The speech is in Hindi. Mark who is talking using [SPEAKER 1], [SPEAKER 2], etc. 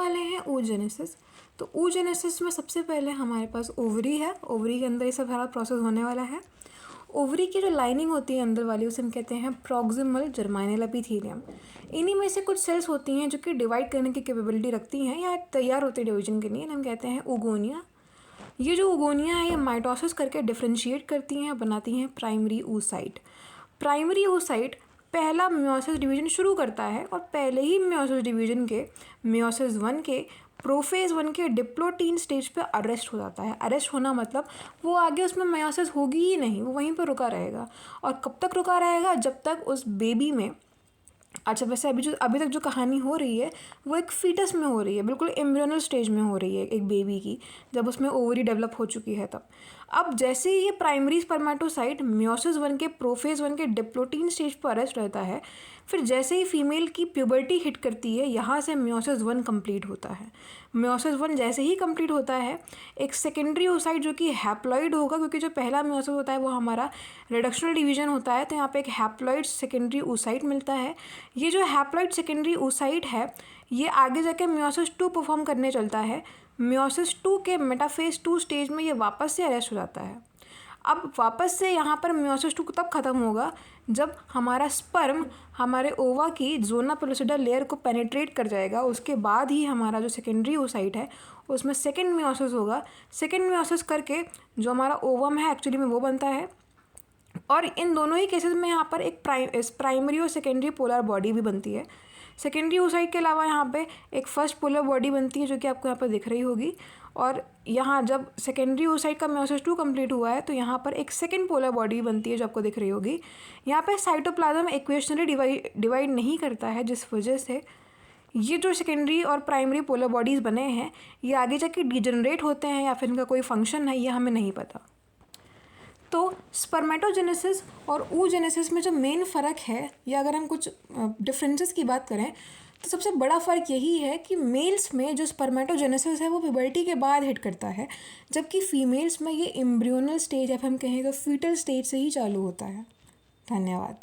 [SPEAKER 1] वाले हैं oogenesis। तो oogenesis में सबसे पहले हमारे पास ओवरी है, ओवरी के अंदर ये सब सारा प्रोसेस होने वाला है। ओवरी की जो लाइनिंग होती है अंदर वाली, उसे हम कहते हैं प्रॉक्सिमल जर्माइनल एपिथेलियम। इन्हीं में से कुछ सेल्स होती हैं जो कि डिवाइड करने की कैपेबिलिटी रखती हैं या तैयार होती है डिवीजन के लिए, हम कहते हैं ओगोनिया। ये जो ओगोनिया है ये माइटोसिस करके डिफ्रेंशिएट करती हैं, बनाती हैं प्राइमरी oocyte। प्राइमरी oocyte पहला मियोसिस डिवीजन शुरू करता है और पहले ही मियोसिस डिवीजन के मियोसिस 1 के प्रोफेज 1 के डिप्लोटीन स्टेज पे अरेस्ट हो जाता है। अरेस्ट होना मतलब वो आगे उसमें मियोसिस होगी ही नहीं, वो वहीं पर रुका रहेगा। और कब तक रुका रहेगा? जब तक उस बेबी में, अच्छा वैसे अभी तक जो कहानी हो रही है वो एक फीटस में हो रही है, बिल्कुल एम्ब्रियोनल स्टेज में हो रही है एक बेबी की, जब उसमें ओवरी डेवलप हो चुकी है तब। अब जैसे ही ये प्राइमरी स्पर्मेटोसाइट मियोसिस 1 के प्रोफेज 1 के डिप्लोटीन स्टेज पर अरेस्ट रहता है, फिर जैसे ही फीमेल की प्यूबर्टी हिट करती है, यहाँ से मियोसिस 1 कंप्लीट होता है। मियोसिस 1 जैसे ही कंप्लीट होता है, एक सेकेंडरी oocyte जो कि हैप्लॉइड होगा, क्योंकि जो पहला मियोसिस होता है वो हमारा रिडक्शनल डिवीजन होता है, तो यहाँ पे एक हैप्लॉइड सेकेंडरी oocyte मिलता है। ये जो हैप्लॉइड सेकेंडरी oocyte है ये आगे जाके मियोसिस 2 परफॉर्म करने चलता है। मियोसिस 2 के मेटाफेज 2 स्टेज में ये वापस से अरेस्ट हो जाता है। अब वापस से यहाँ पर मियोसिस 2 तब ख़त्म होगा जब हमारा स्पर्म हमारे ओवा की ज़ोना पेलोसिडा लेयर को पेनिट्रेट कर जाएगा। उसके बाद ही हमारा जो सेकेंडरी oocyte है उसमें सेकेंड मियोसिस होगा। सेकेंड मियोसिस करके जो हमारा ओवम है एक्चुअली में वो बनता है। और इन दोनों ही केसेस में यहाँ पर एक प्राइमरी और सेकेंडरी पोलर बॉडी भी बनती है। सेकेंडरी oocyte के अलावा यहाँ पे एक फर्स्ट पोलर बॉडी बनती है जो कि आपको यहाँ पर दिख रही होगी। और यहाँ जब सेकेंडरी oocyte का मियोसिस 2 कंप्लीट हुआ है तो यहाँ पर एक सेकेंड पोलर बॉडी बनती है जो आपको दिख रही होगी। यहाँ पे साइटोप्लाज्म इक्वेशनली डिवाइड नहीं करता है, जिस वजह से ये जो सेकेंडरी और प्राइमरी पोलर बॉडीज़ बने हैं ये आगे जाके डिजनरेट होते हैं या फिर इनका कोई फंक्शन है ये हमें नहीं पता। तो स्पर्मेटोजेनेसिस और oogenesis में जो मेन फ़र्क है, या अगर हम कुछ डिफरेंसेस की बात करें तो सबसे बड़ा फ़र्क यही है कि मेल्स में जो स्पर्मेटोजेनेसिस है वो प्यूबर्टी के बाद हिट करता है, जबकि फीमेल्स में ये एम्ब्रियोनल स्टेज या फिर हम कहें तो फीटल स्टेज से ही चालू होता है। धन्यवाद।